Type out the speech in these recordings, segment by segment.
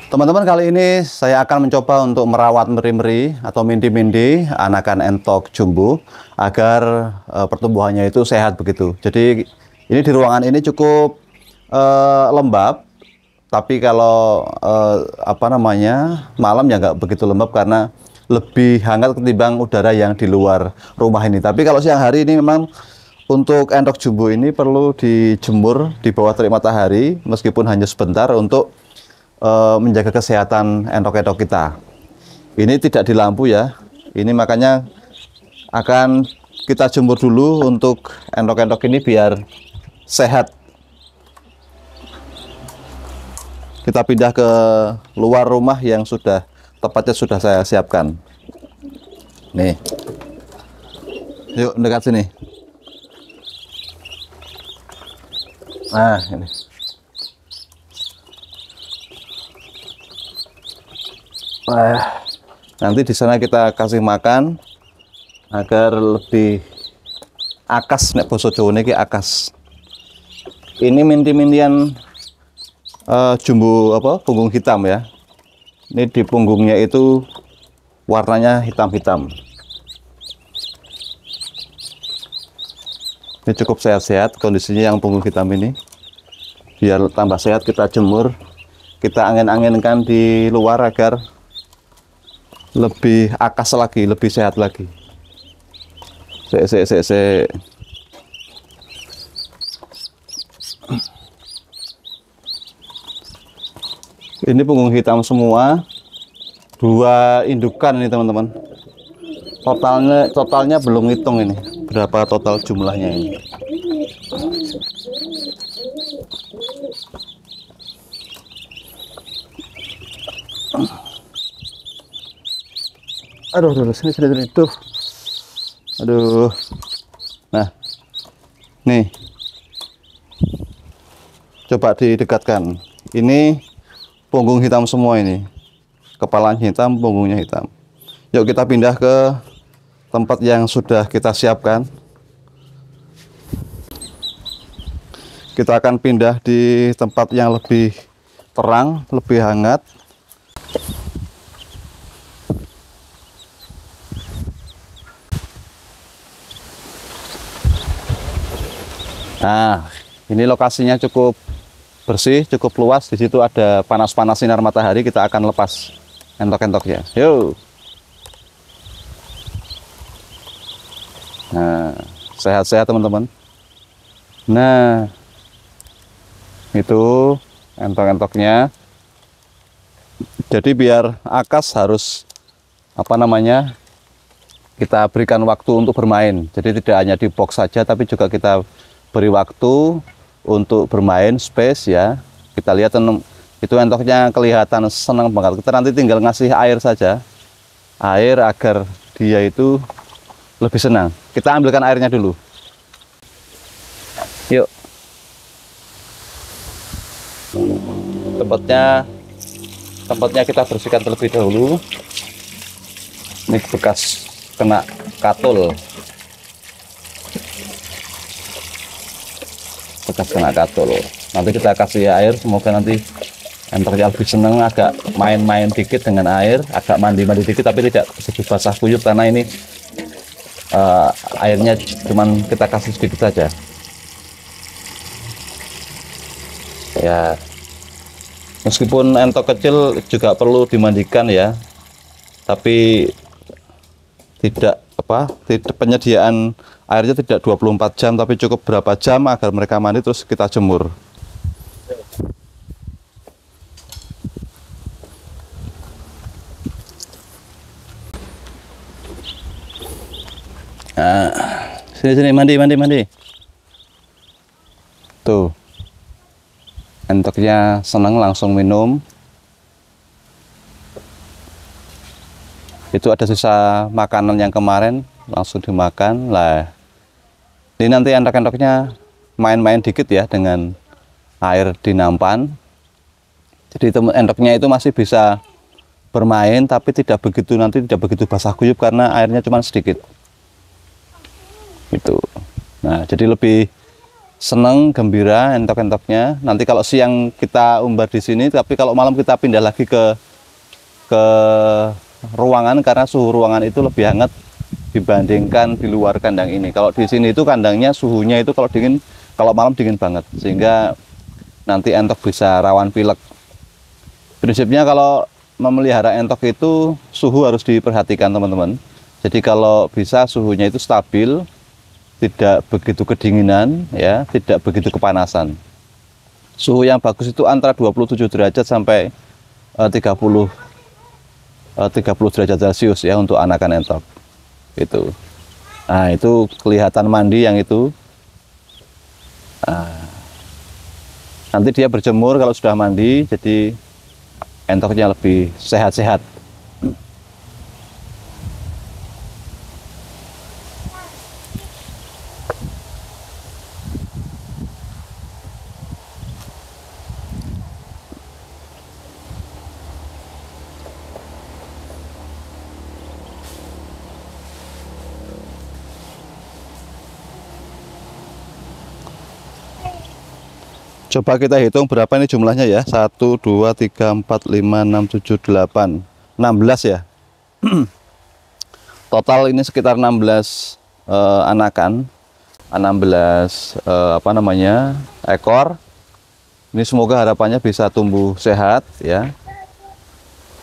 Teman-teman, kali ini saya akan mencoba untuk merawat meri-meri atau mindi-mindi anakan entok jumbo agar pertumbuhannya itu sehat begitu. Jadi ini di ruangan ini cukup lembab, tapi kalau malam ya nggak begitu lembab karena lebih hangat ketimbang udara yang di luar rumah ini. Tapi kalau siang hari ini memang untuk entok jumbo ini perlu dijemur di bawah terik matahari meskipun hanya sebentar untuk menjaga kesehatan entok-entok kita. Ini tidak di lampu ya. Ini makanya akan kita jemur dulu untuk entok-entok ini biar sehat. Kita pindah ke luar rumah yang tepatnya sudah saya siapkan. Nih. Yuk dekat sini. Nah, ini. Nanti di sana kita kasih makan agar lebih akas, nek basa Jawa niki akas. Ini minti-mintian jumbo punggung hitam ya. Ini di punggungnya itu warnanya hitam-hitam. Ini cukup sehat-sehat kondisinya yang punggung hitam ini. Biar tambah sehat kita jemur, kita angin-anginkan di luar agar lebih akas lagi, lebih sehat lagi. Ini punggung hitam semua, 2 indukan ini teman-teman. Totalnya belum hitung ini, berapa total jumlahnya ini. Aduh, sini tuh. Aduh. Nah, nih. Coba didekatkan. Ini punggung hitam semua ini. Kepalanya hitam, punggungnya hitam. Yuk kita pindah ke tempat yang sudah kita siapkan. Kita akan pindah di tempat yang lebih terang, lebih hangat. Nah, ini lokasinya cukup bersih, cukup luas. Di situ ada panas-panas sinar matahari. Kita akan lepas entok-entoknya. Yuk. Nah, sehat-sehat teman-teman. Nah, itu entok-entoknya. Jadi biar akas harus kita berikan waktu untuk bermain. Jadi tidak hanya di box saja, tapi juga kita beri waktu untuk bermain, space ya. Kita lihat itu entoknya kelihatan senang banget. Kita nanti tinggal ngasih air saja, air agar dia itu lebih senang. Kita ambilkan airnya dulu. Yuk. Tempatnya kita bersihkan terlebih dahulu. Ini bekas kena katul. Nanti kita kasih air, semoga nanti entoknya lebih senang, agak main-main dikit dengan air, agak mandi-mandi dikit, tapi tidak sedikit basah kuyup karena ini airnya cuman kita kasih sedikit saja ya. Meskipun entok kecil juga perlu dimandikan ya, tapi penyediaan airnya tidak 24 jam, tapi cukup berapa jam agar mereka mandi terus kita jemur. Nah, sini mandi. Tuh. Entoknya senang langsung minum. Itu ada sisa makanan yang kemarin langsung dimakan lah. Ini nanti entok-entoknya main-main dikit ya dengan air di nampan. Jadi entoknya itu masih bisa bermain, tapi tidak begitu basah kuyup karena airnya cuma sedikit. Gitu. Nah, jadi lebih seneng, gembira entok-entoknya. Nanti kalau siang kita umbar di sini, tapi kalau malam kita pindah lagi ke ruangan karena suhu ruangan itu lebih hangat dibandingkan di luar kandang ini. Kalau di sini itu kandangnya suhunya itu kalau dingin, kalau malam dingin banget, sehingga nanti entok bisa rawan pilek. Prinsipnya kalau memelihara entok itu suhu harus diperhatikan teman-teman. Jadi kalau bisa suhunya itu stabil, tidak begitu kedinginan, ya, tidak begitu kepanasan. Suhu yang bagus itu antara 27 derajat sampai 30 derajat Celcius ya untuk anakan entok. Itu. Nah, itu kelihatan mandi yang itu. Nah, nanti dia berjemur kalau sudah mandi, jadi entoknya lebih sehat-sehat. Coba kita hitung berapa ini jumlahnya ya. 1, 2, 3, 4, 5, 6, 7, 8 16 ya. Total ini sekitar 16 anakan, 16 ekor. Ini semoga harapannya bisa tumbuh sehat ya.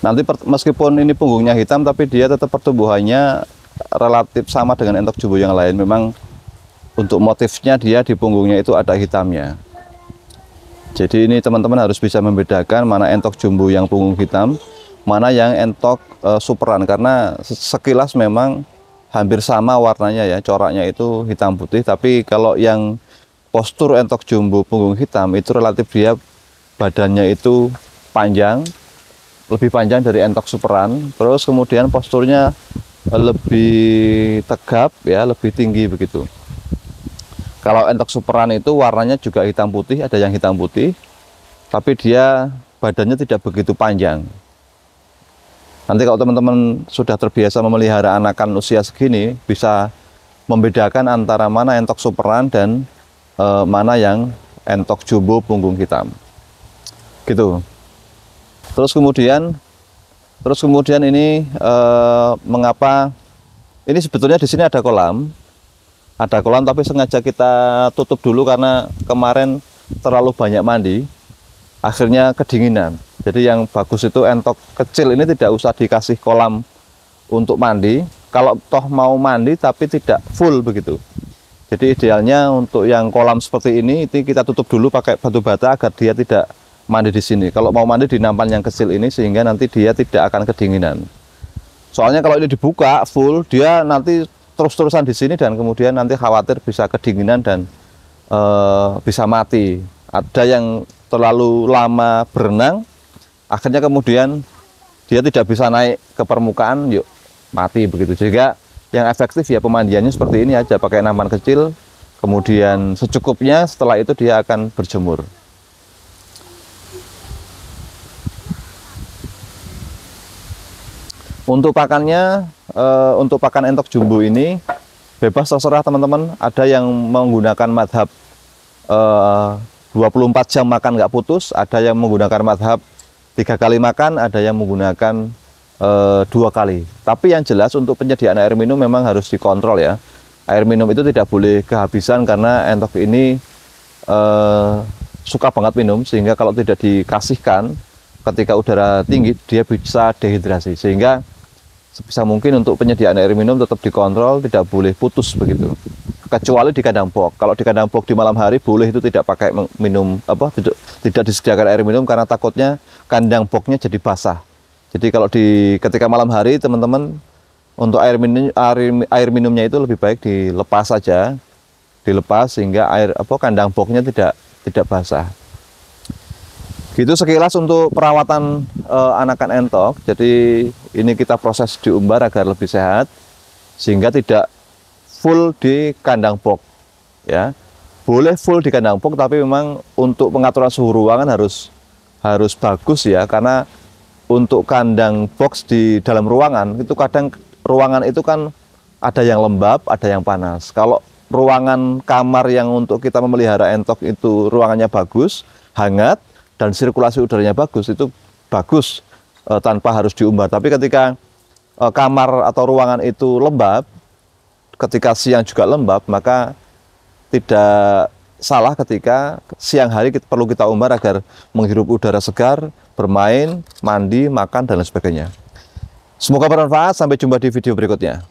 Nanti meskipun ini punggungnya hitam, tapi dia tetap pertumbuhannya relatif sama dengan entok jumbo yang lain. Memang untuk motifnya dia di punggungnya itu ada hitamnya. Jadi ini teman-teman harus bisa membedakan mana entok jumbo yang punggung hitam, mana yang entok superan, karena sekilas memang hampir sama warnanya ya, coraknya itu hitam putih. Tapi kalau yang postur entok jumbo punggung hitam itu relatif dia badannya itu panjang, lebih panjang dari entok superan, terus kemudian posturnya lebih tegap ya, lebih tinggi begitu. Kalau entok superan itu warnanya juga hitam putih, ada yang hitam putih, tapi dia badannya tidak begitu panjang. Nanti kalau teman-teman sudah terbiasa memelihara anakan usia segini, bisa membedakan antara mana entok superan dan mana yang entok jumbo punggung hitam. Gitu. Terus kemudian ini mengapa ini sebetulnya di sini ada kolam. Ada kolam tapi sengaja kita tutup dulu karena kemarin terlalu banyak mandi, akhirnya kedinginan. Jadi yang bagus itu entok kecil ini tidak usah dikasih kolam untuk mandi. Kalau toh mau mandi tapi tidak full begitu. Jadi idealnya untuk yang kolam seperti ini kita tutup dulu pakai batu bata agar dia tidak mandi di sini. Kalau mau mandi di nampan yang kecil ini sehingga nanti dia tidak akan kedinginan. Soalnya kalau ini dibuka full, dia nanti terus-terusan di sini dan kemudian nanti khawatir bisa kedinginan dan bisa mati. Ada yang terlalu lama berenang, akhirnya kemudian dia tidak bisa naik ke permukaan, yuk mati begitu. Sehingga yang efektif ya pemandiannya seperti ini aja, pakai nampan kecil, kemudian secukupnya, setelah itu dia akan berjemur. Untuk pakannya, untuk pakan entok jumbo ini bebas terserah teman-teman. Ada yang menggunakan madhab 24 jam makan nggak putus, ada yang menggunakan madhab 3 kali makan, ada yang menggunakan 2 kali. Tapi yang jelas untuk penyediaan air minum memang harus dikontrol ya. Air minum itu tidak boleh kehabisan karena entok ini suka banget minum, sehingga kalau tidak dikasihkan ketika udara tinggi dia bisa dehidrasi. Sehingga sebisa mungkin untuk penyediaan air minum tetap dikontrol, tidak boleh putus begitu. Kecuali di kandang box. Kalau di kandang box di malam hari boleh itu tidak pakai minum tidak disediakan air minum karena takutnya kandang boxnya jadi basah. Jadi kalau ketika malam hari teman-teman untuk air minumnya itu lebih baik dilepas saja, dilepas sehingga kandang boxnya tidak basah. Gitu sekilas untuk perawatan anakan entok. Jadi ini kita proses diumbar agar lebih sehat sehingga tidak full di kandang box ya. Boleh full di kandang box tapi memang untuk pengaturan suhu ruangan harus bagus ya, karena untuk kandang box di dalam ruangan itu kadang ruangan itu kan ada yang lembab, ada yang panas. Kalau ruangan kamar yang untuk kita memelihara entok itu ruangannya bagus, hangat, dan sirkulasi udaranya bagus, itu bagus tanpa harus diumbar. Tapi ketika kamar atau ruangan itu lembab, ketika siang juga lembab, maka tidak salah ketika siang hari perlu kita umbar agar menghirup udara segar, bermain, mandi, makan, dan lain sebagainya. Semoga bermanfaat. Sampai jumpa di video berikutnya.